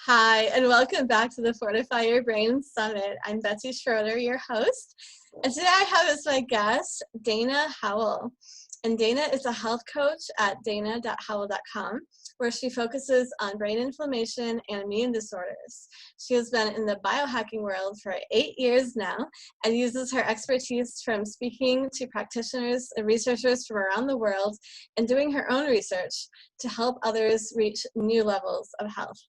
Hi, and welcome back to the Fortify Your Brain Summit. I'm Betsy Schroeder, your host. And today I have as my guest, Dana Howell. And Dana is a health coach at dana.howell.com, where she focuses on brain inflammation and immune disorders. She has been in the biohacking world for 8 years now and uses her expertise from speaking to practitioners and researchers from around the world and doing her own research to help others reach new levels of health.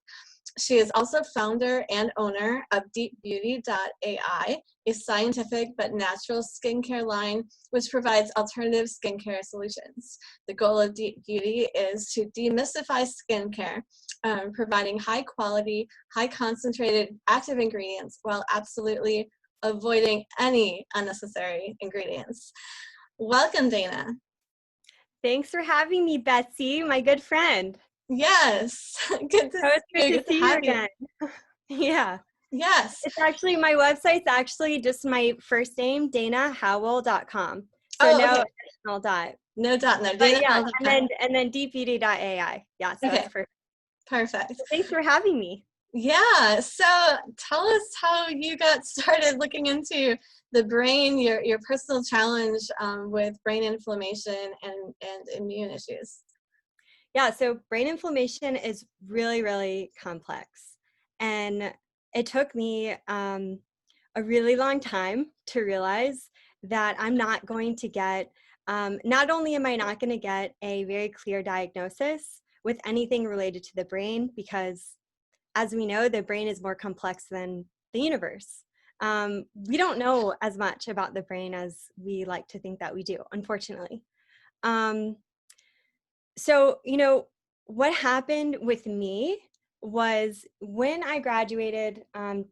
She is also founder and owner of deepbeauty.ai, a scientific but natural skincare line which provides alternative skincare solutions. The goal of Deep Beauty is to demystify skincare, providing high quality, high concentrated active ingredients while absolutely avoiding any unnecessary ingredients. Welcome, Dana. Thanks for having me, Betsy, my good friend. Yes, good to see you again. Yeah. Yes. It's actually, my website's actually just my first name, danahowell.com. So no additional dot. No dot, no. But yeah, and then deepbeauty.ai. Yeah, so it's perfect. Perfect. So thanks for having me. Yeah, so tell us how you got started looking into the brain, your personal challenge with brain inflammation and immune issues. Yeah, so brain inflammation is really, really complex. And it took me a really long time to realize that I'm not going to get, not only am I not going to get a very clear diagnosis with anything related to the brain, because as we know, the brain is more complex than the universe. We don't know as much about the brain as we like to think that we do, unfortunately. So, what happened with me was when I graduated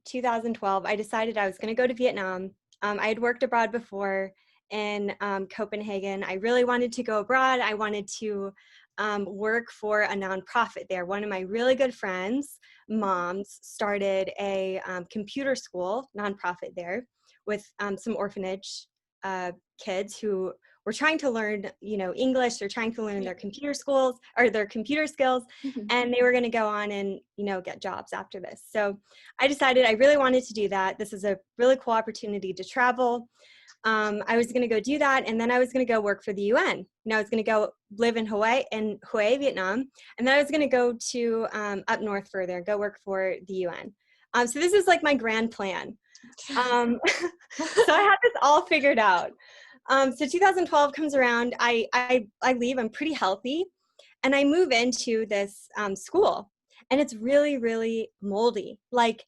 2012, I decided I was going to go to Vietnam. I had worked abroad before in Copenhagen. I really wanted to go abroad. I wanted to work for a nonprofit there. One of my really good friends' moms started a computer school nonprofit there with some orphanage kids who were trying to learn, English. They're trying to learn their computer skills, and they were going to go on and, get jobs after this. So I decided I really wanted to do that. This is a really cool opportunity to travel. I was going to go do that, and then I was going to go work for the UN. I was going to go live in Hue, Vietnam, and then I was going to go to up north further, go work for the UN. So this is like my grand plan. So I had this all figured out. So 2012 comes around, I leave, I'm pretty healthy, and I move into this school, and it's really, really moldy. Like,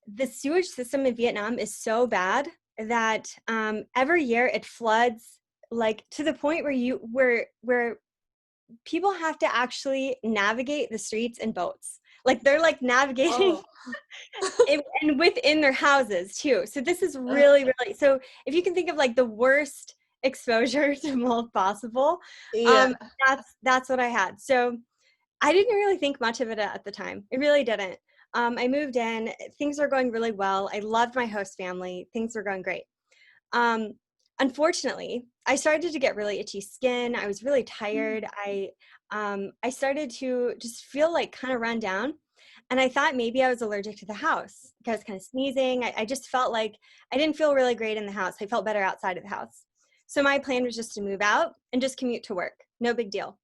the sewage system in Vietnam is so bad that every year it floods, like to the point where people have to actually navigate the streets in boats. Like, they're like navigating and within their houses too. So this is really, really, so if you can think of like the worst exposure to mold possible, that's what I had. So I didn't really think much of it at the time. It really didn't. I moved in, things were going really well. I loved my host family. Things were going great. Unfortunately, I started to get really itchy skin. I was really tired. I started to just feel like kind of run down. And I thought maybe I was allergic to the house. I was kind of sneezing. I just felt like I didn't feel really great in the house. I felt better outside of the house. So my plan was just to move out and just commute to work. No big deal.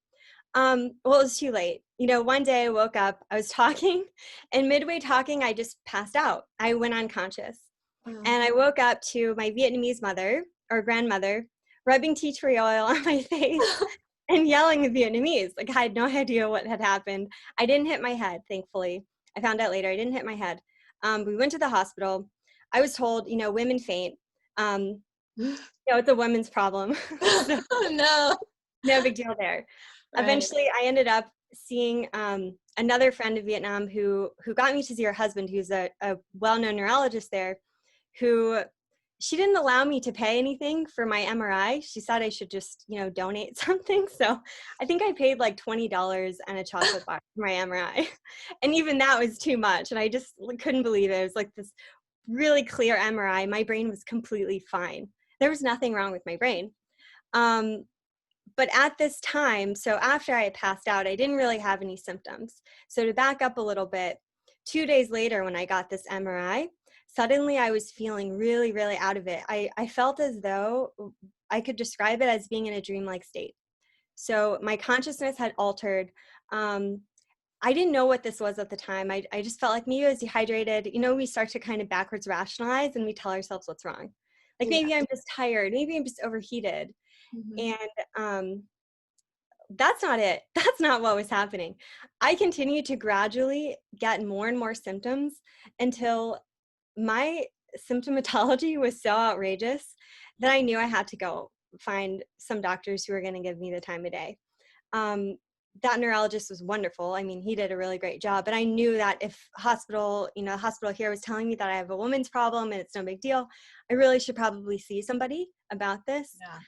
Well, it was too late. One day I woke up, I was talking, and midway talking, I just passed out. I went unconscious. And I woke up to my Vietnamese mother or grandmother rubbing tea tree oil on my face and yelling in Vietnamese. Like, I had no idea what had happened. I didn't hit my head, thankfully. I found out later I didn't hit my head. We went to the hospital. I was told, women faint. It's a women's problem. So, no big deal there. Right. Eventually, I ended up seeing another friend in Vietnam who got me to see her husband, who's a well-known neurologist there, who she didn't allow me to pay anything for my MRI. She said I should just, donate something. So I think I paid like $20 and a chocolate bar for my MRI. And even that was too much. And I just couldn't believe it. It was like this really clear MRI. My brain was completely fine. There was nothing wrong with my brain. But at this time, so after I had passed out, I didn't really have any symptoms. So to back up a little bit, 2 days later, when I got this MRI, suddenly I was feeling really, really out of it. I felt as though I could describe it as being in a dreamlike state. So my consciousness had altered. I didn't know what this was at the time. I just felt like maybe I was dehydrated. You know, we start to kind of backwards rationalize and we tell ourselves what's wrong. Like Yeah. maybe I'm just tired. Maybe I'm just overheated. Mm-hmm. And that's not it. That's not what was happening. I continued to gradually get more and more symptoms until my symptomatology was so outrageous that I knew I had to go find some doctors who were going to give me the time of day. That neurologist was wonderful. I mean, he did a really great job, but I knew that if hospital here was telling me that I have a woman's problem and it's no big deal, I really should probably see somebody about this. Yeah.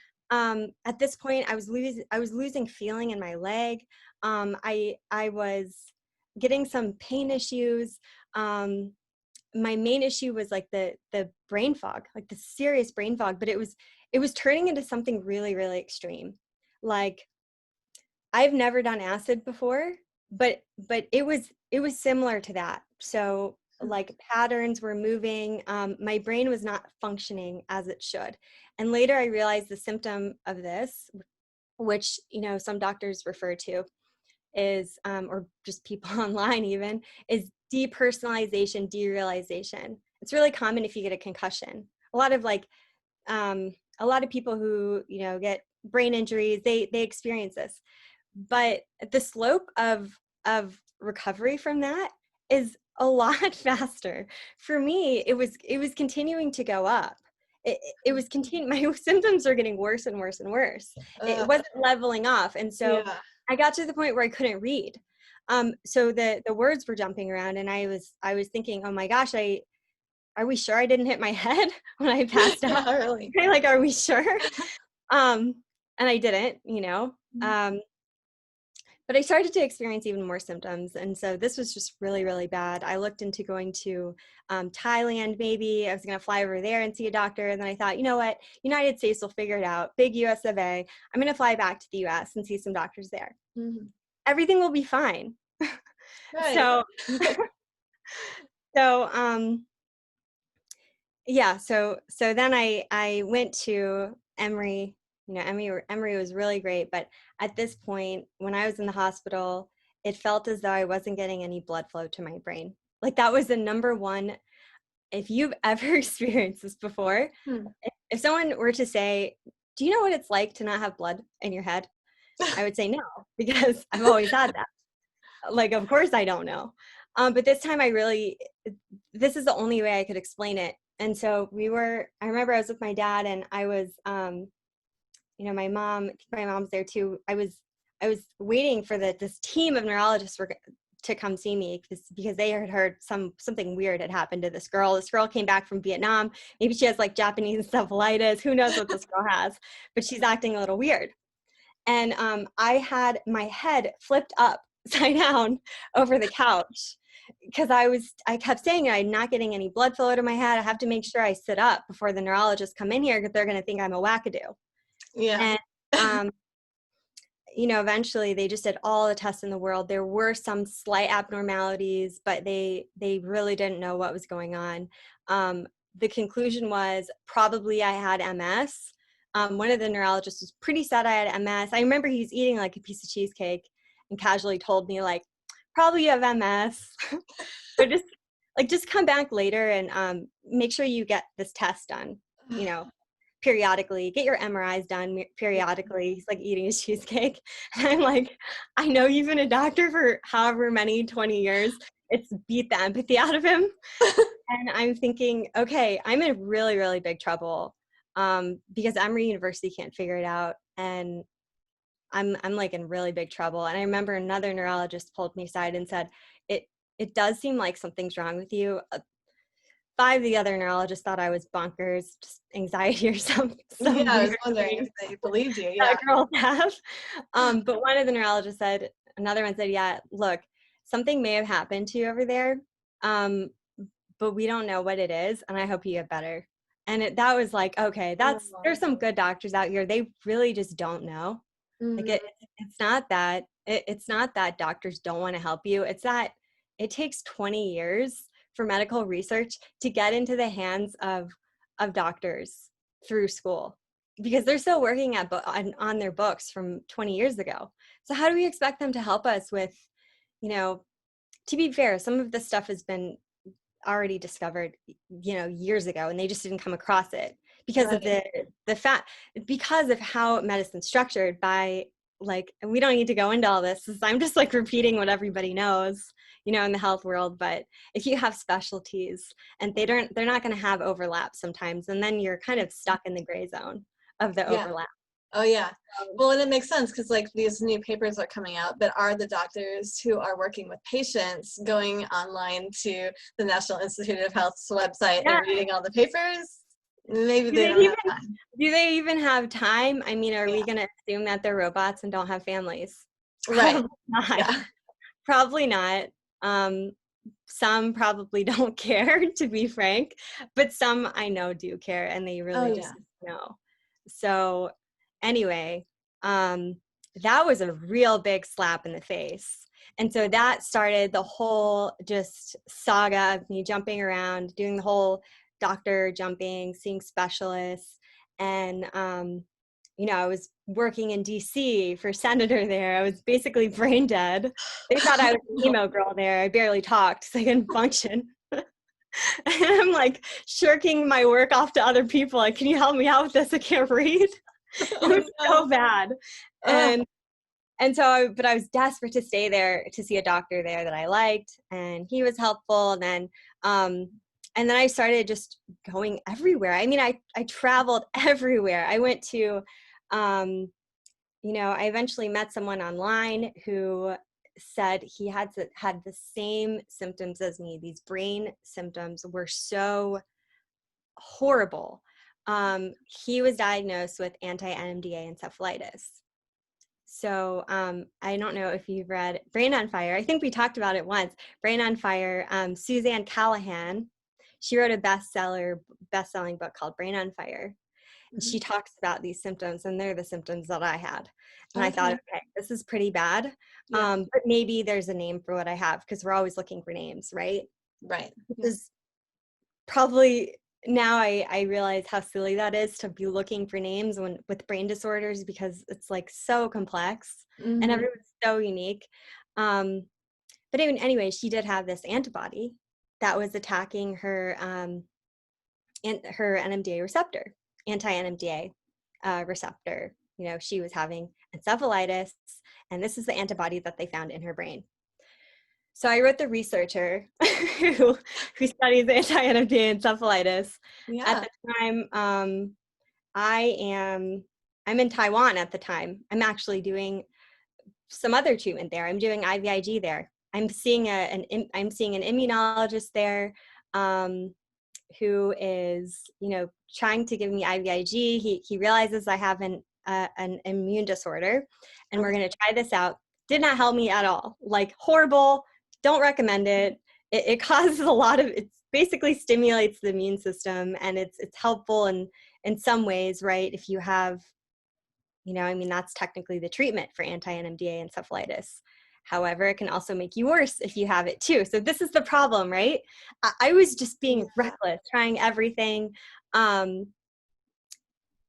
At this point, I was losing feeling in my leg. I was getting some pain issues. My main issue was like the brain fog, like the serious brain fog, but it was turning into something really, really extreme. Like I've never done acid before, but it was similar to that. So like patterns were moving. My brain was not functioning as it should. And later I realized the symptom of this, which, some doctors refer to is, or just people online even, is depersonalization, derealization. It's really common if you get a concussion. A lot of people who, get brain injuries, they experience this. But the slope of recovery from that is a lot faster. For me, it was continuing to go up. It was my symptoms are getting worse and worse and worse. It wasn't leveling off. And so Yeah. I got to the point where I couldn't read. So the words were jumping around and I was thinking, oh my gosh, are we sure I didn't hit my head when I passed out? Yeah, really. Like, are we sure? And I didn't, but I started to experience even more symptoms. And so this was just really, really bad. I looked into going to Thailand, maybe. I was going to fly over there and see a doctor. And then I thought, you know what? United States will figure it out. Big US of A. I'm going to fly back to the US and see some doctors there. Mm-hmm. Everything will be fine. Right. So, yeah. So then I went to Emory. Emory was really great. But at this point, when I was in the hospital, it felt as though I wasn't getting any blood flow to my brain. Like that was the number one. If you've ever experienced this before, if someone were to say, do you know what it's like to not have blood in your head? I would say no, because I've always had that. Like, of course I don't know. But this time this is the only way I could explain it. And so I remember I was with my dad and I was, my mom's there too. I was waiting for this team of neurologists to come see me because they had heard something weird had happened to this girl. This girl came back from Vietnam. Maybe she has like Japanese encephalitis. Who knows what this girl has, but she's acting a little weird. And I had my head flipped upside down over the couch because I kept saying I'm not getting any blood flow to my head. I have to make sure I sit up before the neurologists come in here because they're going to think I'm a wackadoo. Yeah. And, eventually they just did all the tests in the world. There were some slight abnormalities, but they really didn't know what was going on. The conclusion was probably I had MS. One of the neurologists was pretty sad I had MS. I remember he was eating like a piece of cheesecake and casually told me like, probably you have MS. But just come back later and make sure you get this test done, periodically. Get your MRIs done periodically. He's like eating his cheesecake. And I'm like, I know you've been a doctor for however many 20 years. It's beat the empathy out of him. And I'm thinking, okay, I'm in really, really big trouble because Emory University can't figure it out. And I'm like in really big trouble. And I remember another neurologist pulled me aside and said, it does seem like something's wrong with you. 5 of the other neurologists thought I was bonkers, just anxiety or some Yeah, I was weird wondering thing if they believed you. that Yeah. girls have. But one of the neurologists said, another one said, yeah, look, something may have happened to you over there, but we don't know what it is, and I hope you get better. And that was like, okay, there's some good doctors out here. They really just don't know. Mm-hmm. Like it's not that doctors don't want to help you. It's that it takes 20 years for medical research to get into the hands of doctors through school, because they're still working on their books from 20 years ago. So how do we expect them to help us with, to be fair, some of this stuff has been already discovered, years ago, and they just didn't come across it because of Right. the fact, because of how medicine's structured by, like, and we don't need to go into all this, I'm just like repeating what everybody knows, in the health world. But if you have specialties and they're not going to have overlap sometimes, and then you're kind of stuck in the gray zone of the Yeah. overlap. Oh yeah. Well, and it makes sense because like these new papers are coming out, but are the doctors who are working with patients going online to the National Institute of Health's website Yeah. and reading all the papers? Maybe Do they they don't even have time. do they even have time? I mean, are Yeah. we going to assume that they're robots and don't have families? Right. Probably not. Yeah. Probably not. Um, some probably don't care, to be frank, but some I know do care, and they Oh really yeah. just know. So anyway, that was a real big slap in the face. And so that started the whole just saga of me jumping around, doing the whole doctor jumping, seeing specialists. And I was working in DC for senator there. I was basically brain dead. They thought I was an emo girl there. I barely talked because I couldn't function. And I'm like shirking my work off to other people. Like, can you help me out with this? I can't read. It Oh was so no. bad. Ugh. And so, but I was desperate to stay there to see a doctor there that I liked, and he was helpful. And then I started just going everywhere. I mean, I traveled everywhere. I went to, I eventually met someone online who said he had the same symptoms as me. These brain symptoms were so horrible. He was diagnosed with anti-NMDA encephalitis. So I don't know if you've read Brain on Fire. I think we talked about it once. Brain on Fire. Suzanne Callahan, she wrote a best-selling book called Brain on Fire. And Mhm. she talks about these symptoms, and they're the symptoms that I had. And I thought, Okay. okay, this is pretty bad. Yeah. But maybe there's a name for what I have, because we're always looking for names, right? Right. Which Yeah. is probably, now I realize how silly that is to be looking for names with brain disorders, because it's like so complex and Hmm. everyone's so unique. But even anyway, she did have this antibody that was attacking her her NMDA receptor, anti-NMDA receptor. She was having encephalitis, and this is the antibody that they found in her brain. So I wrote the researcher who studies anti-NMDA encephalitis. At Yeah. the time, I'm in Taiwan at the time. I'm actually doing some other treatment there. I'm doing IVIG there. I'm seeing I'm seeing an immunologist there, who is, trying to give me IVIG. He realizes I have an immune disorder, and we're Okay. going to try this out. Did not help me at all. Like, horrible. Don't recommend it. It causes a lot of, it basically stimulates the immune system, and it's helpful in some ways, right? If you have, that's technically the treatment for anti-NMDA encephalitis. However, it can also make you worse if you have it too. So this is the problem, right? I was just being Yeah. reckless, trying everything.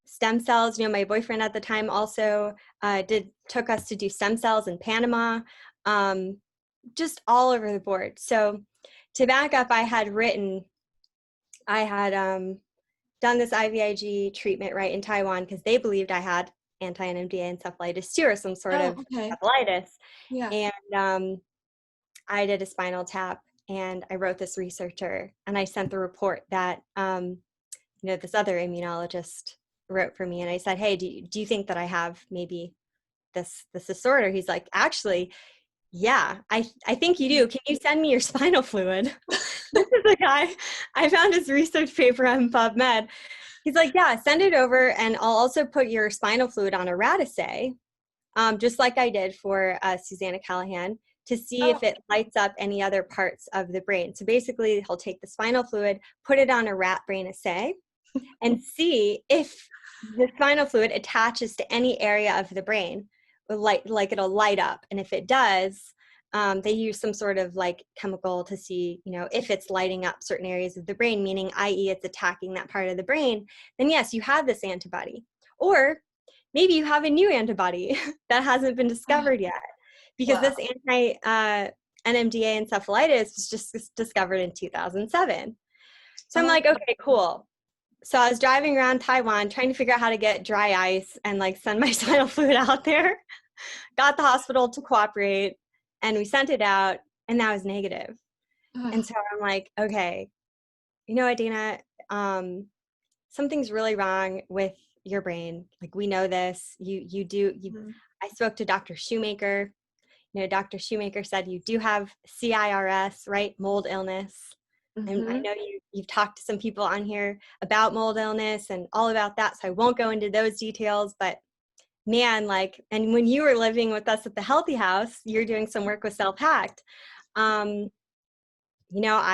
Stem cells, my boyfriend at the time also took us to do stem cells in Panama, just all over the board. So to back up, I had done this IVIG treatment right in Taiwan, because they believed I had anti-NMDA encephalitis too, or some sort Oh, of okay. encephalitis. Yeah. And I did a spinal tap, and I wrote this researcher, and I sent the report that this other immunologist wrote for me, and I said, hey, do you think that I have maybe this disorder? He's like, actually, yeah, I think you do. Can you send me your spinal fluid? This is a guy, I found his research paper on PubMed. He's like, yeah, send it over, and I'll also put your spinal fluid on a rat assay, just like I did for Susanna Callahan, to see Oh, if it lights up any other parts of the brain. So basically, he'll take the spinal fluid, put it on a rat brain assay, and see if the spinal fluid attaches to any area of the brain, like it'll light up. And if it does, they use some sort of like chemical to see, if it's lighting up certain areas of the brain, meaning, i.e., it's attacking that part of the brain, then yes, you have this antibody. Or maybe you have a new antibody that hasn't been discovered yet, because Wow. this NMDA encephalitis was just discovered in 2007. So I'm like, okay, cool. So I was driving around Taiwan trying to figure out how to get dry ice and like send my spinal fluid out there. Got the hospital to cooperate, and we sent it out, and that was negative. And so I'm like, okay, you know what, Dana, something's really wrong with your brain. Like, we know this. I spoke to Dr. Shoemaker. Dr. Shoemaker said you do have CIRS, right? Mold illness. And I know you've talked to some people on here about mold illness and all about that, so I won't go into those details, but man, like, and when you were living with us at the Healthy House, you're doing some work with Self-Hacked. I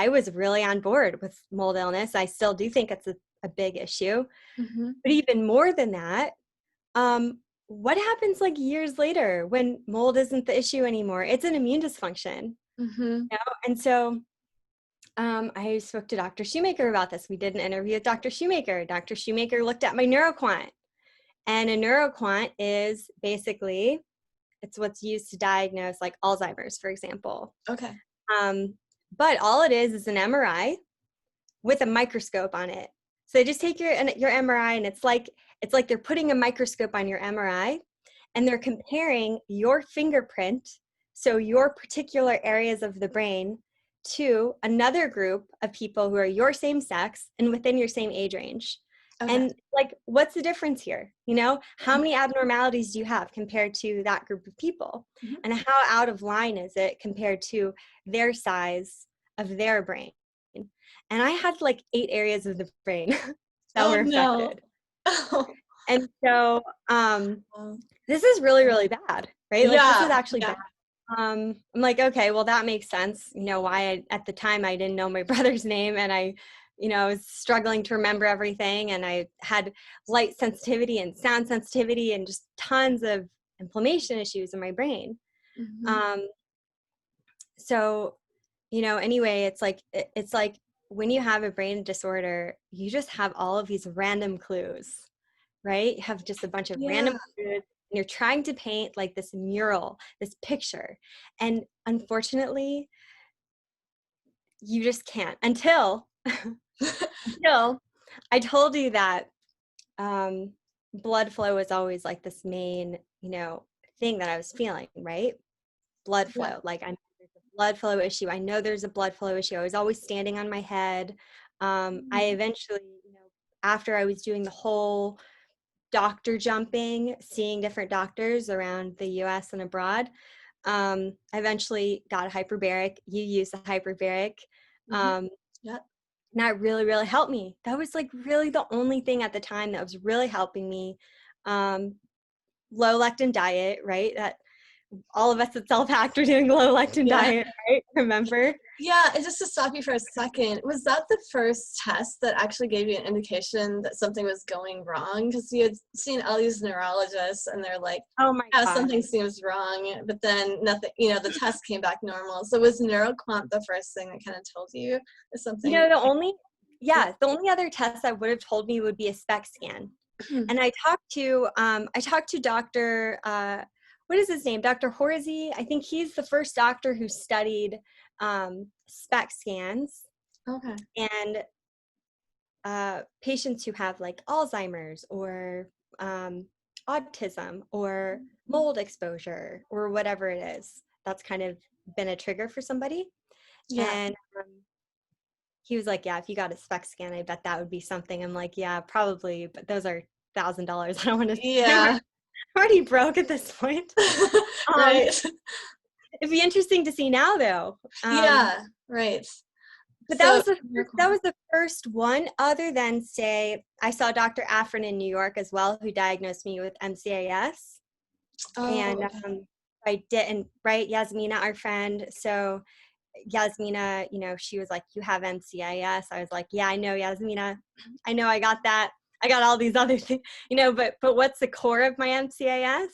was really on board with mold illness. I still do think it's a big issue. But even more than that, what happens like years later when mold isn't the issue anymore? It's an immune dysfunction. And so I spoke to Dr. Shoemaker about this. We did an interview with Dr. Shoemaker. Dr. Shoemaker looked at my neuroquant. And a neuroquant is basically, it's what's used to diagnose like Alzheimer's, for example. Okay. But all it is an MRI with a microscope on it. So they just take your MRI, and it's like they're putting a microscope on your MRI, and they're comparing your fingerprint, so your particular areas of the brain, to another group of people who are your same sex and within your same age range. Okay. And like, what's the difference here? How many abnormalities do you have compared to that group of people? And how out of line is it compared to their size of their brain? And I had like 8 areas of the brain that were affected. And so this is really, really bad, right? Like, this is actually bad. I'm like, okay, well, that makes sense. Why at the time I didn't know my brother's name, and I was struggling to remember everything, and I had light sensitivity and sound sensitivity and just tons of inflammation issues in my brain. So, anyway, it's like when you have a brain disorder, you just have all of these random clues, right? You have just a bunch of random clues. And you're trying to paint like this mural, this picture. And unfortunately, you just can't until I told you that blood flow was always like this main, thing that I was feeling, right? Blood flow. Like, I know there's a blood flow issue. I know there's a blood flow issue. I was always standing on my head. I eventually, after I was doing the whole doctor jumping, seeing different doctors around the US and abroad, I eventually got a hyperbaric. You use the hyperbaric. And that really, really helped me. That was like really the only thing at the time that was really helping me. Low lectin diet, right? That all of us at Self-Hacked are doing low lectin diet, right? Remember? Yeah, and just to stop you for a second, was that the first test that actually gave you an indication that something was going wrong? Because you had seen all these neurologists, and they're like, oh my God, something seems wrong, but then nothing, the test came back normal. So was NeuroQuant the first thing that kind of told you something? The only other test that would have told me would be a SPECT scan. And I talked to Dr. What is his name? Dr. Horsey. I think he's the first doctor who studied SPECT scans. Okay. And patients who have like Alzheimer's or autism or mold exposure or whatever it is, that's kind of been a trigger for somebody. And he was like, yeah, if you got a SPECT scan, I bet that would be something. I'm like, yeah, probably, but those are $1,000. I don't want to. I'm already broke at this point. Right. It'd be interesting to see now, though. Right. But that was the first one, other than, say, I saw Dr. Afrin in New York as well, who diagnosed me with MCAS. And I didn't, right? Yasmina, our friend. So Yasmina, she was like, you have MCIS. I was like, yeah, I know, Yasmina. I know I got that. I got all these other things, but what's the core of my MCIS?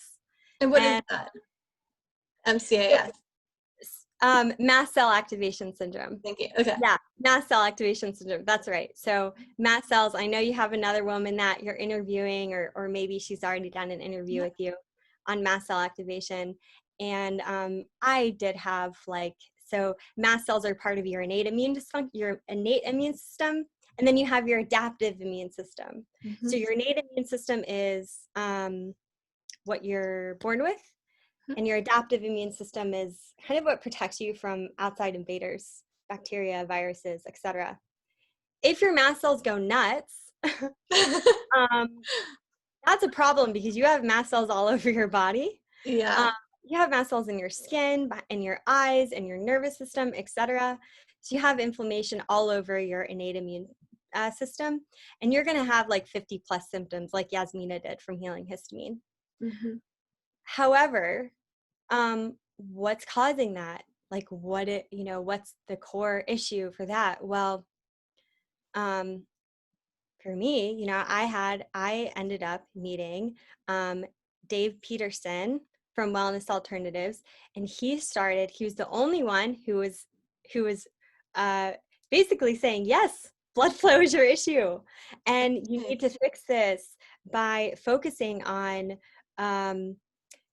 And what is that? MCAS. Mast cell activation syndrome. Thank you. Okay. Yeah, mast cell activation syndrome. That's right. So mast cells, I know you have another woman that you're interviewing, or maybe she's already done an interview with you on mast cell activation. And I did have so mast cells are part of your innate immune system, and then you have your adaptive immune system. Mm-hmm. So your innate immune system is what you're born with, and your adaptive immune system is kind of what protects you from outside invaders, bacteria, viruses, etc. If your mast cells go nuts, that's a problem because you have mast cells all over your body. Yeah. You have mast cells in your skin, in your eyes, in your nervous system, etc. So you have inflammation all over your innate immune system, and you're going to have 50 plus symptoms like Yasmina did from Healing Histamine. Mm-hmm. However, what's causing that? What's the core issue for that? Well, for me, I ended up meeting Dave Peterson from Wellness Alternatives, and he was the only one who was basically saying, yes, blood flow is your issue, and you need to fix this by focusing on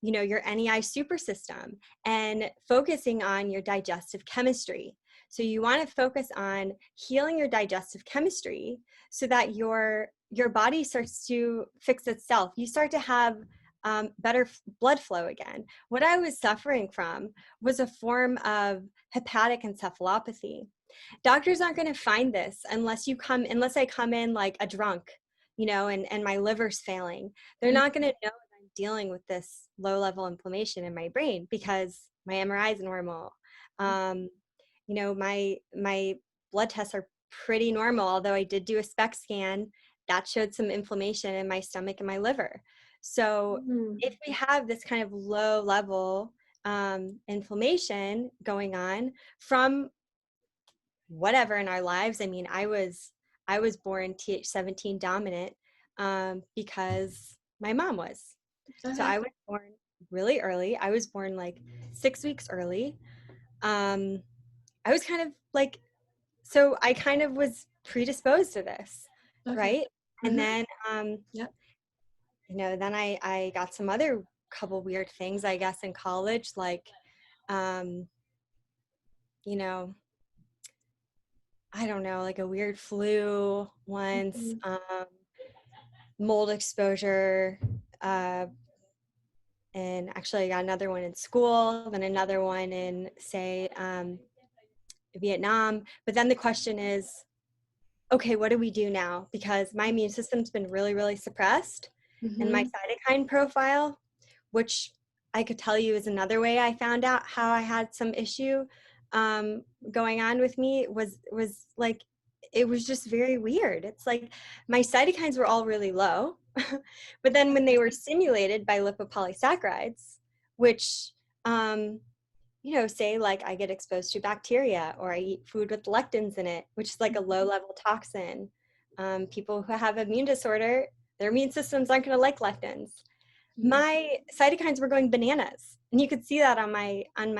your NEI super system and focusing on your digestive chemistry. So you want to focus on healing your digestive chemistry so that your body starts to fix itself. You start to have better blood flow again. What I was suffering from was a form of hepatic encephalopathy. Doctors aren't going to find this unless I come in like a drunk, and my liver's failing. They're not going to know I'm dealing with this low level inflammation in my brain because my MRI is normal. My blood tests are pretty normal, although I did do a SPECT scan that showed some inflammation in my stomach and my liver. So if we have this kind of low level inflammation going on from whatever in our lives, I mean, I was born Th17 dominant because my mom was. So I was born really early. I was born 6 weeks early. I was kind of so I kind of was predisposed to this, right? And then, then I got some other couple weird things, I guess, in college, I don't know, a weird flu once, mold exposure, and actually I got another one in school, then another one in, say, Vietnam. But then the question is, okay, what do we do now? Because my immune system's been really, really suppressed, and my cytokine profile, which I could tell you is another way I found out how I had some issue going on with me, was it was just very weird. It's my cytokines were all really low, but then when they were stimulated by lipopolysaccharides, which say I get exposed to bacteria, or I eat food with lectins in it, which is a low level toxin. People who have immune disorder, their immune systems aren't going to like lectins. My cytokines were going bananas, and you could see that on my on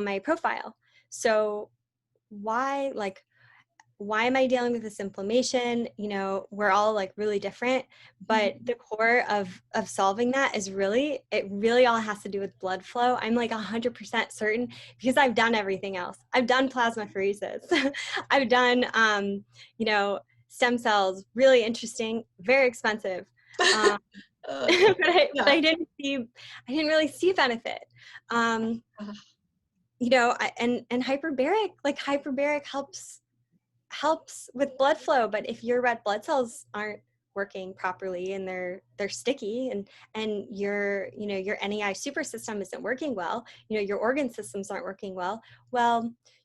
my profile. So why am I dealing with this inflammation? We're all really different, but the core of solving that is it really all has to do with blood flow. I'm 100% certain, because I've done everything else. I've done plasmapheresis. I've done, stem cells, really interesting, very expensive. But I didn't really see benefit. And hyperbaric helps with blood flow, but if your red blood cells aren't working properly and they're sticky, and your NEI super system isn't working well, your organ systems aren't working well,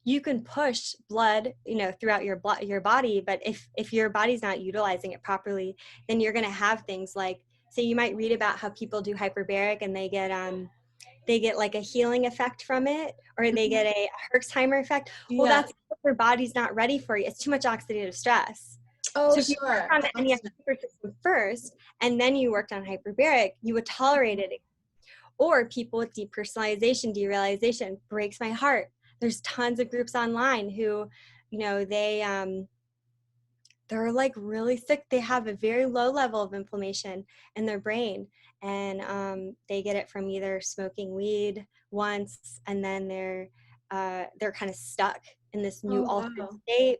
you can push blood throughout your body, but if your body's not utilizing it properly, then you're going to have things say you might read about how people do hyperbaric and they get a healing effect from it, or they get a Herxheimer effect. Well, that's because their body's not ready for you. It's too much oxidative stress. So if you work on the NEI super system first, and then you worked on hyperbaric, you would tolerate it. Or people with depersonalization, derealization, breaks my heart. There's tons of groups online who, you know, they're like really sick. They have a very low level of inflammation in their brain, and they get it from either smoking weed once, and then they're kind of stuck in this new Oh, altered wow. state,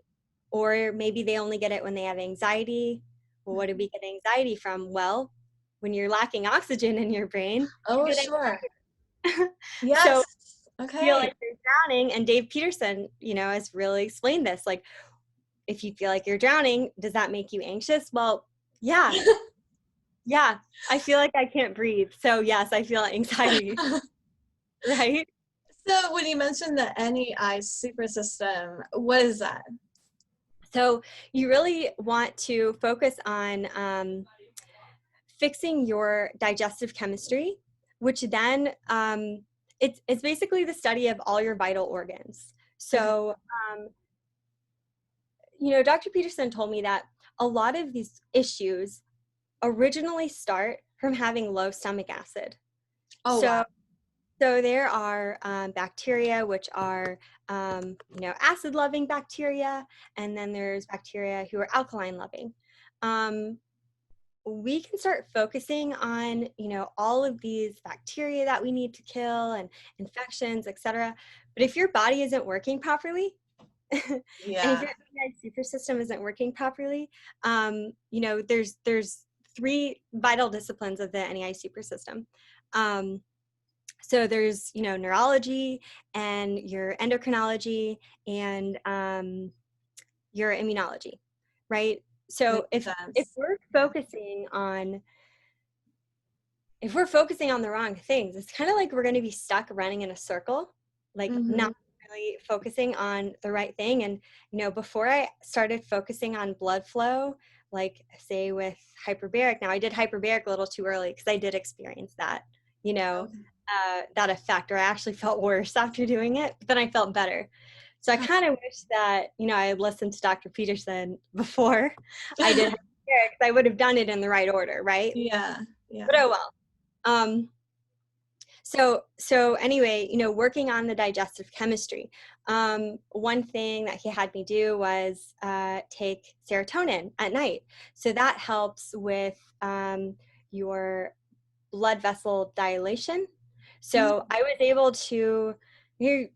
or maybe they only get it when they have anxiety. Well, what do we get anxiety from? Well, when you're lacking oxygen in your brain, you Oh, get sure. anxiety. So Yes. feel like Okay. you're drowning, and Dave Peterson, you know, has really explained this. Like, if you feel like you're drowning, does that make you anxious? Well, yeah. Yeah. I feel like I can't breathe. So yes, I feel anxiety, right? So when you mentioned the NEI super system, what is that? So you really want to focus on fixing your digestive chemistry, which then it's basically the study of all your vital organs. Okay. So you know, Dr. Peterson told me that a lot of these issues originally start from having low stomach acid. Oh, So, wow. so there are bacteria, which are, you know, acid-loving bacteria, and then there's bacteria who are alkaline-loving. We can start focusing on, you know, all of these bacteria that we need to kill and infections, etc. But if your body isn't working properly, and if Yeah. your GI super system isn't working properly, you know, there's three vital disciplines of the NEI super system. So there's, you know, neurology and your endocrinology and your immunology, right? So Makes if sense. we're Yeah. focusing on if we're focusing on the wrong things, it's kind of like we're going to be stuck running in a circle, like Mm-hmm. not really focusing on the right thing. And, you know, before I started focusing on blood flow, like say with hyperbaric, now I did hyperbaric a little too early because I did experience that, you know, Okay. that effect, or I actually felt worse after doing it, but then I felt better. So I kind of wish that, you know, I had listened to Dr. Peterson before I did hyperbaric, because I would have done it in the right order, right? Yeah. Yeah. But oh well. Um, so anyway, you know, working on the digestive chemistry. One thing that he had me do was take serotonin at night. So that helps with your blood vessel dilation. So I was able to,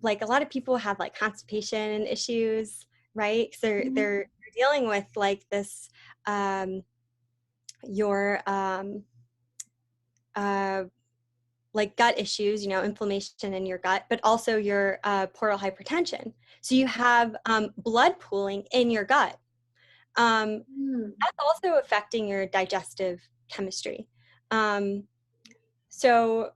like a lot of people have like constipation issues, right? So Mm-hmm. they're dealing with like this, your uh, like gut issues, you know, inflammation in your gut, but also your portal hypertension. So you have blood pooling in your gut. That's also affecting your digestive chemistry. So,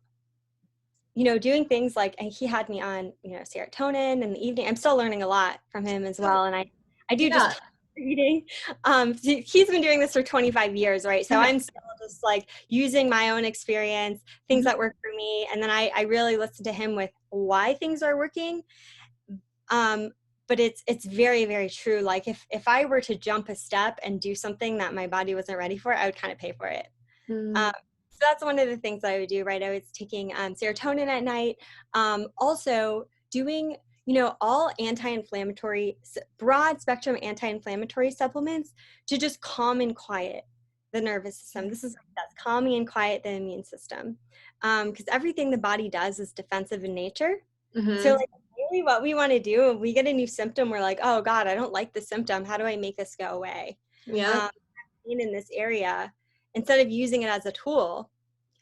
you know, doing things like, and he had me on, you know, serotonin in the evening. I'm still learning a lot from him as So, well. And I do yeah. just reading. He's been doing this for 25 years, right? So Okay. I'm still just like using my own experience, things Mhm. that work for me. And then I really listen to him with why things are working. But it's very, very true. Like if I were to jump a step and do something that my body wasn't ready for, I would kind of pay for it. Mm. Um, so that's one of the things I would do, right? I was taking serotonin at night. Also doing, you know, all anti-inflammatory, broad spectrum anti-inflammatory supplements to just calm and quiet the nervous system. This is that's calming and quiet the immune system. Because everything the body does is defensive in nature. So Mm-hmm. like really what we want to do when we get a new symptom, we're like, oh God, I don't like the symptom. How do I make this go away? Yep. Um, in this area, instead of using it as a tool,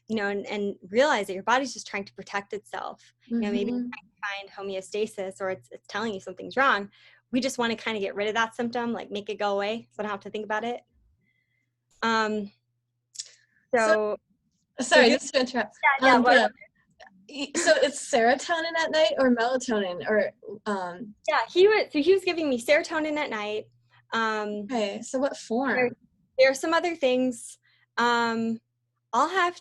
you know, and realize that your body's just trying to protect itself. You know, maybe Mm-hmm. trying to find homeostasis, or it's telling you something's wrong. We just want to kind of get rid of that symptom, like make it go away so I don't have to think about it. Um, So, so sorry, do just to interrupt. yeah, what So it's serotonin at night or melatonin or yeah, he was giving me serotonin at night. Um, okay, so what there, form? there are some other things. Um, I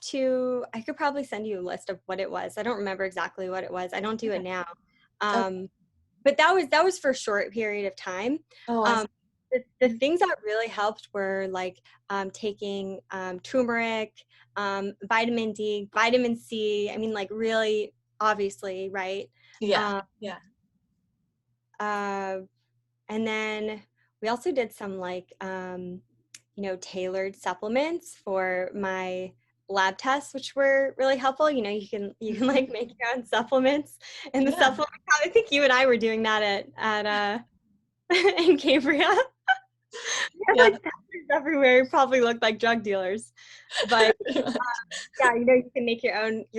could probably send you a list of what it was. I don't remember exactly what it was. I don't do it Okay. now. Oh, But that was for a short period of time. oh, I Um, see. the things that really helped were like taking turmeric, vitamin D, vitamin C. I mean, like really, obviously, right? Yeah. Um, Yeah. uh, and then we also did some like, tailored supplements for my lab tests, which were really helpful. You can like make your own supplements and the Yeah. supplement. I think you and I were doing that at in Cambria. We had Yeah. like testers everywhere. We probably looked like drug dealers, but yeah, you can make your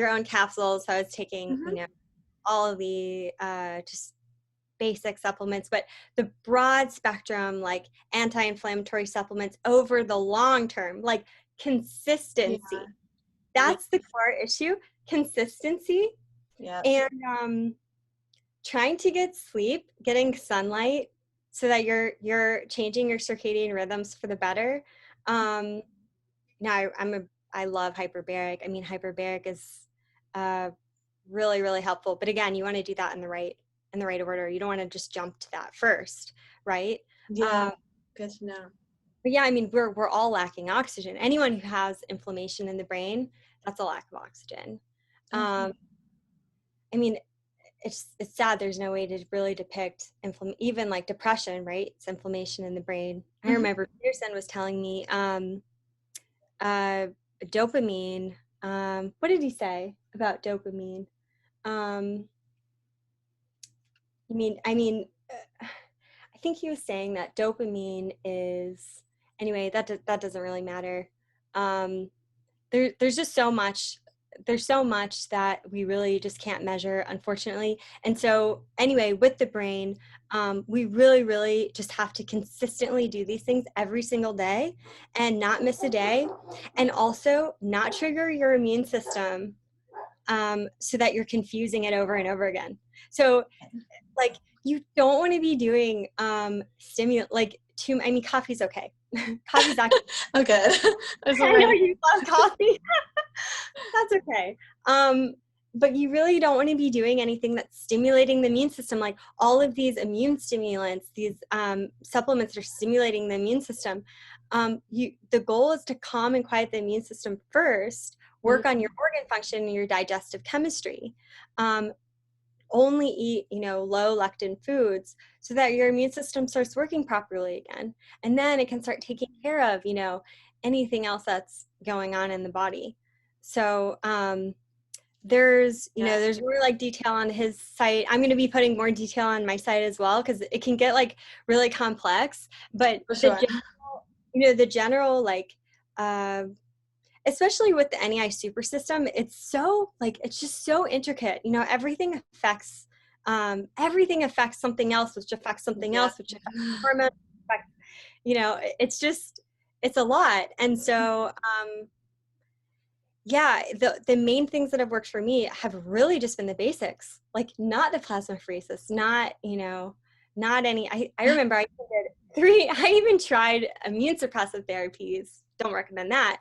own capsules. So I was taking, Mhm. all of the just basic supplements, but the broad spectrum, like anti-inflammatory supplements over the long term, like Yeah. consistency. Yeah. That's the core issue, consistency, Yeah. and trying to get sleep, getting sunlight, so that you're changing your circadian rhythms for the better. Um, Now I love hyperbaric. I mean, hyperbaric is really, really helpful. But again, you want to do that in the right order. You don't want to just jump to that first, right? Yeah. Um, Good to know. but yeah, I mean, we're all lacking oxygen. Anyone who has inflammation in the brain, that's a lack of oxygen. Okay. Um, I mean, it's sad. There's no way to really depict even like depression, right? It's inflammation in the brain. I Mhm. remember Peterson was telling me uh, dopamine. What did he say about dopamine? Um, I think he was saying that dopamine is anyway. That doesn't really matter. Um, there's just so much. There's so much that we really just can't measure, unfortunately. And so, anyway, with the brain, we really, really just have to consistently do these things every single day and not miss a day, and also not trigger your immune system so that you're confusing it over and over again. So like you don't want to be doing stimulant like too. I mean, coffee's okay. Coffee's actually. Oh, good. I was I know worried. you love coffee. That's okay. But you really don't want to be doing anything that's stimulating the immune system, like all of these immune stimulants, these supplements that are stimulating the immune system. The goal is to calm and quiet the immune system first, work on your organ function and your digestive chemistry. Only eat, low lectin foods so that your immune system starts working properly again. And then it can start taking care of, anything else that's going on in the body. So there's Yeah. there's more like detail on his site. I'm going to be putting more detail on my site as well because it can get like really complex. But For sure. the general like especially with the NEI super system, it's just so intricate. Everything affects something else, which affects something Yeah. else, which affects hormones. Affects, it's a lot. And so yeah, the main things that have worked for me have really just been the basics, like not the plasmapheresis, not any. I remember I did three. I even tried immune suppressive therapies. Don't recommend that.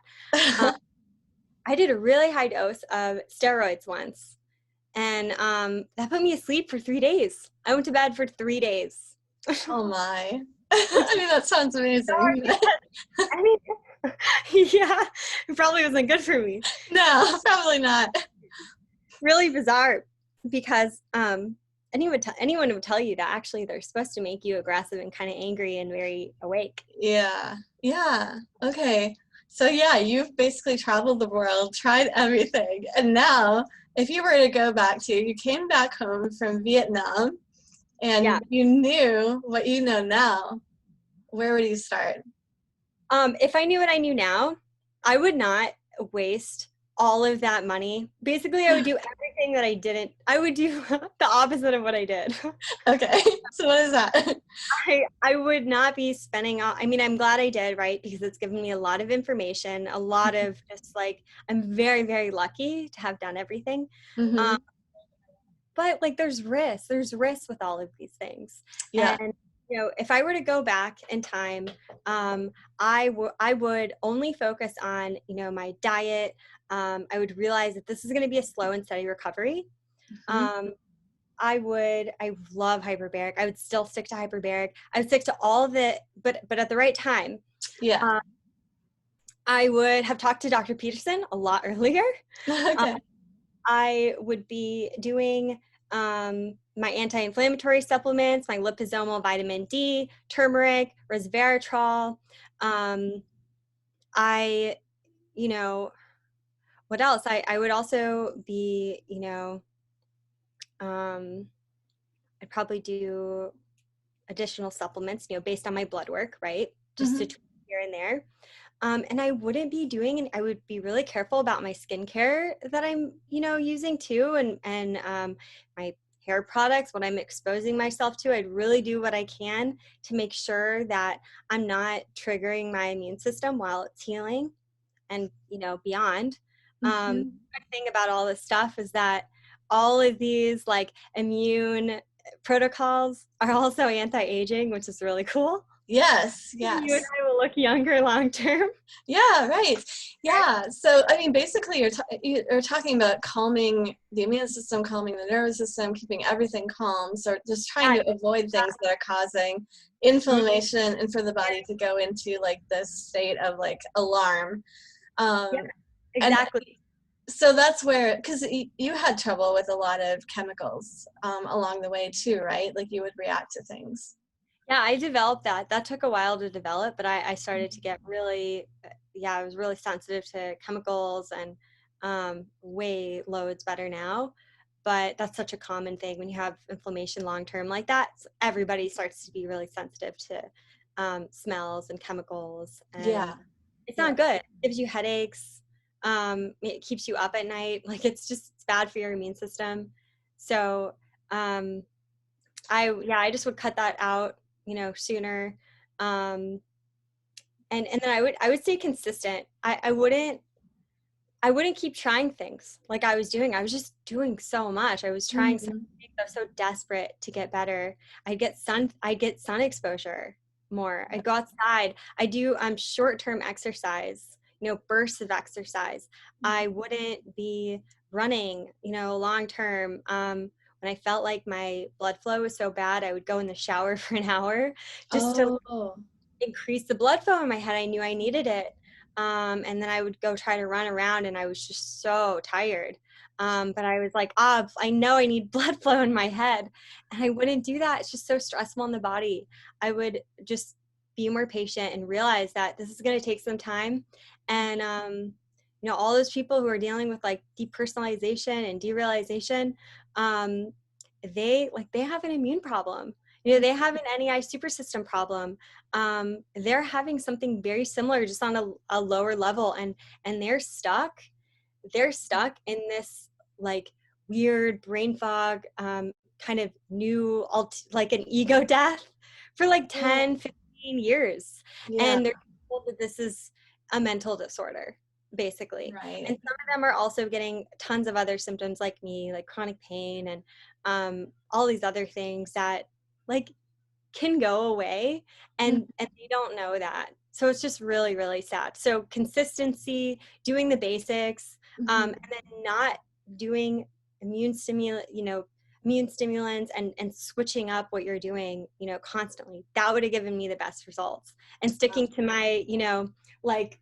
I did a really high dose of steroids once, and that put me asleep for 3 days. I went to bed for 3 days. Oh my. Which I mean, that sounds amazing. I mean, yeah, it probably wasn't good for me. No, probably not. Really bizarre because anyone would tell you that actually they're supposed to make you aggressive and kind of angry and very awake. Yeah. Yeah. Okay. So yeah, you've basically traveled the world, tried everything, and now if you were to go back to, you came back home from Vietnam Yeah. and you knew what you know now, where would you start? If I knew what I knew now, I would not waste all of that money. Basically, I would do everything that I didn't. I would do the opposite of what I did. Okay. So what is that? I would not be spending all, I mean, I'm glad I did, right? Because it's given me a lot of information, a lot of just like, I'm very, very lucky to have done everything. Mm-hmm. But like there's risk with all of these things. Yeah. And if I were to go back in time, I would only focus on my diet. I would realize that this is going to be a slow and steady recovery. Mm-hmm. um, I love hyperbaric. I would still stick to hyperbaric. I would stick to all of it, but at the right time. Yeah. I would have talked to Dr. Peterson a lot earlier. Okay. I would be doing my anti-inflammatory supplements, my liposomal vitamin D, turmeric, resveratrol. I, you know, what else? I would also be, I'd probably do additional supplements, based on my blood work, right? Just to Mm-hmm. tweak here and there. And I wouldn't be doing, and I would be really careful about my skincare that I'm, using too, and my hair products, what I'm exposing myself to. I'd really do what I can to make sure that I'm not triggering my immune system while it's healing and, beyond. Mm-hmm. The thing about all this stuff is that all of these like immune protocols are also anti-aging, which is really cool. Yes, You and yes. I will look younger long term. Yeah, right. Yeah. So, I mean, basically, you're talking about calming the immune system, calming the nervous system, keeping everything calm. So, just trying Yeah, to avoid things that are causing mhm, inflammation and for the body to go into like this state of like alarm. yeah, Um, and exactly. so that's where, because you had trouble with a lot of chemicals along the way too, right? Like you would react to things. Yeah, I developed that. That took a while to develop, but I started to get really, I was really sensitive to chemicals and weigh loads better now. But that's such a common thing when you have inflammation long term like that. Everybody starts to be really sensitive to smells and chemicals, and Yeah. it's Yeah. not good. It gives you headaches. It keeps you up at night. Like it's bad for your immune system. So um, I just would cut that out, sooner. Um, and then I would stay consistent. I wouldn't keep trying things like I was doing. I was just doing so much. I was trying so Mhm. many things. I was so desperate to get better. I'd get sun exposure more. I'd go outside. I do short-term exercise, bursts of exercise. I wouldn't be running, long term. When I felt like my blood flow was so bad, I would go in the shower for an hour just to Oh. increase the blood flow in my head. I knew I needed it. And then I would go try to run around and I was just so tired. But I was like, I know I need blood flow in my head. And I wouldn't do that. It's just so stressful in the body. I would just be more patient and realize that this is going to take some time. And, all those people who are dealing with like depersonalization and derealization, um, they have an immune problem. They have an NEI super system problem. They're having something very similar, just on a lower level, and they're stuck in this like weird brain fog, kind of new like an ego death for like Oh, 10-15 years, yeah. and they're told that this is a mental disorder basically. Right. And some of them are also getting tons of other symptoms like me, like chronic pain and all these other things that like can go away, Mhm. and they don't know that. So it's just really, really sad. So consistency, doing the basics, Mhm. and then not doing immune stimulant, immune stimulants, and switching up what you're doing, constantly. That would have given me the best results. And sticking to my, like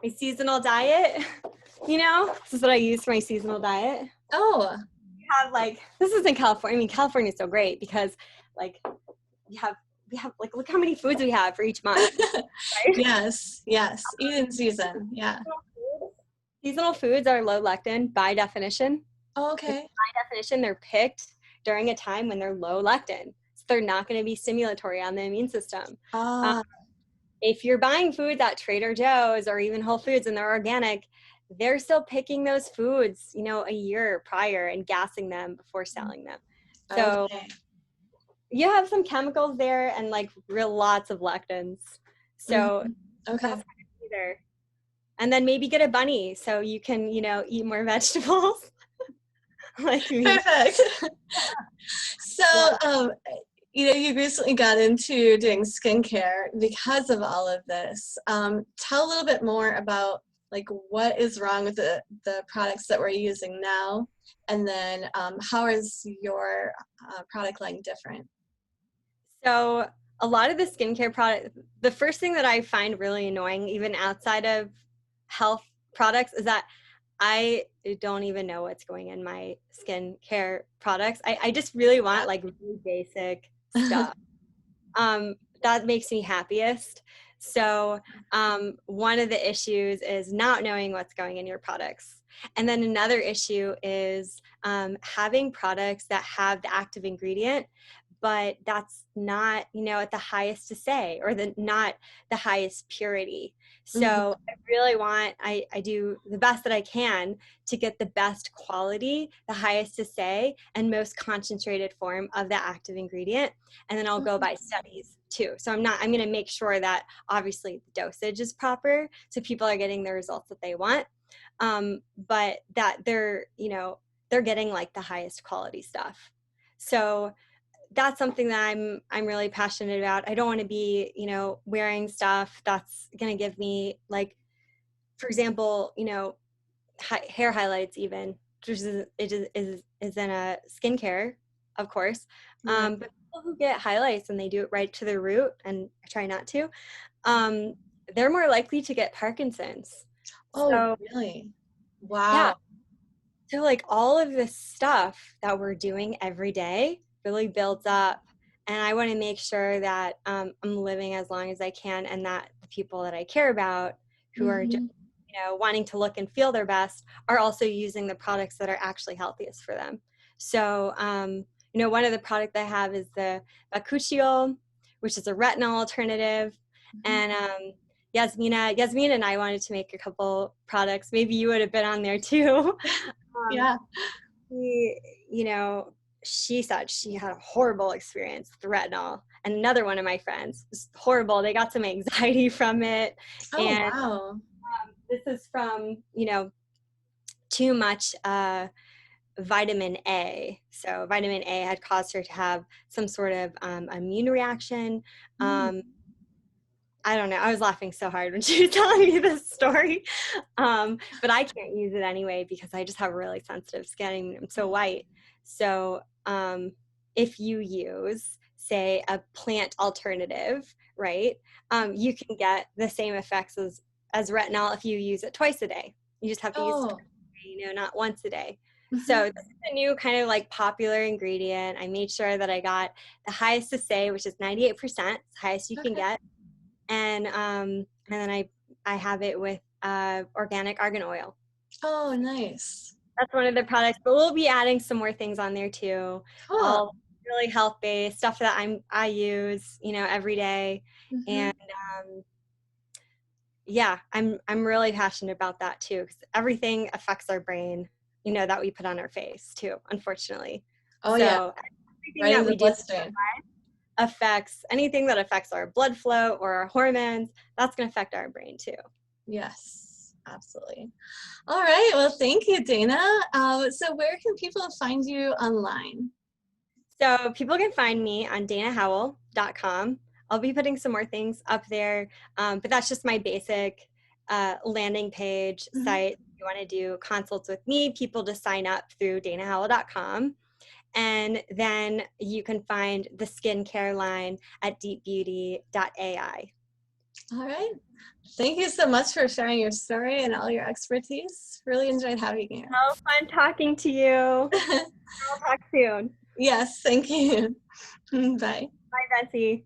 my seasonal diet. This is what I use for my seasonal diet. Oh, Have like, this is in California. I mean, California is so great because like we have like, look how many foods we have for each month, right? yes, yes. Eat in season. Yeah. Seasonal foods are low lectin by definition. Oh, Like, okay. by definition, they're picked during a time when they're low lectin. So they're not going to be stimulatory on the immune system. Um, Ah, if you're buying foods at Trader Joe's or even Whole Foods and they're organic, they're still picking those foods, a year prior and gassing them before selling them. So okay. you have some chemicals there and like real lots of lectins. So Mhm. Okay. that's either. And then maybe get a bunny so you can, eat more vegetables like me. Perfect. So, Yeah. you recently got into doing skincare because of all of this. Tell a little bit more about like what is wrong with the products that we're using now, and then how is your product line different? So a lot of the skincare products, the first thing that I find really annoying, even outside of health products, is that I don't even know what's going in my skincare products. I just really want like really basic stuff. That makes me happiest. So one of the issues is not knowing what's going in your products. And then another issue is having products that have the active ingredient, but that's not, at the highest to say, or not the highest purity. So I really want, I do the best that I can to get the best quality, the highest to say, and most concentrated form of the active ingredient. And then I'll go by studies too. So I'm going to make sure that obviously the dosage is proper, so people are getting the results that they want. But that they're getting like the highest quality stuff. So that's something that I'm really passionate about. I don't want to be, wearing stuff that's going to give me, like, for example, hair highlights, even, which is in a skincare, of course. But people who get highlights and they do it right to the root, and I try not to, they're more likely to get Parkinson's. Oh, So, really? Wow. yeah. So like all of this stuff that we're doing every day really builds up, and I want to make sure that I'm living as long as I can, and that the people that I care about, who are just, wanting to look and feel their best, are also using the products that are actually healthiest for them. So one of the products I have is the bakuchiol, which is a retinol alternative. And Yasmina and I wanted to make a couple products. Maybe you would have been on there too. Yeah. She said she had a horrible experience with retinol, and another one of my friends was horrible. They got some anxiety from it. Oh, And wow. this is from, too much vitamin A. So vitamin A had caused her to have some sort of immune reaction. I don't know. I was laughing so hard when she was telling me this story. But I can't use it anyway because I just have really sensitive skin. I'm so white. So if you use, say, a plant alternative, right, you can get the same effects as retinol if you use it twice a day. You just have to use it twice a day, not once a day. So this is a new kind of like popular ingredient. I made sure that I got the highest to say, which is 98%, highest you can get. And then I have it with organic argan oil. Oh, nice. That's one of the products, but we'll be adding some more things on there too. Cool. All really health-based stuff that I use, every day. And yeah, I'm really passionate about that too, because everything affects our brain, that we put on our face too, unfortunately. Oh, so yeah. everything Right that in the we do bloodstream. affects anything that affects our blood flow or our hormones. That's going to affect our brain too. Yes, absolutely. All right. Well, thank you, Dana. So where can people find you online? So people can find me on danahowell.com. I'll be putting some more things up there, but that's just my basic landing page site. If you want to do consults with me, people just sign up through danahowell.com. And then you can find the skincare line at deepbeauty.ai. All right. Thank you so much for sharing your story and all your expertise. Really enjoyed having you. So fun talking to you. We'll talk soon. Yes, thank you. Bye. Bye, Betsy.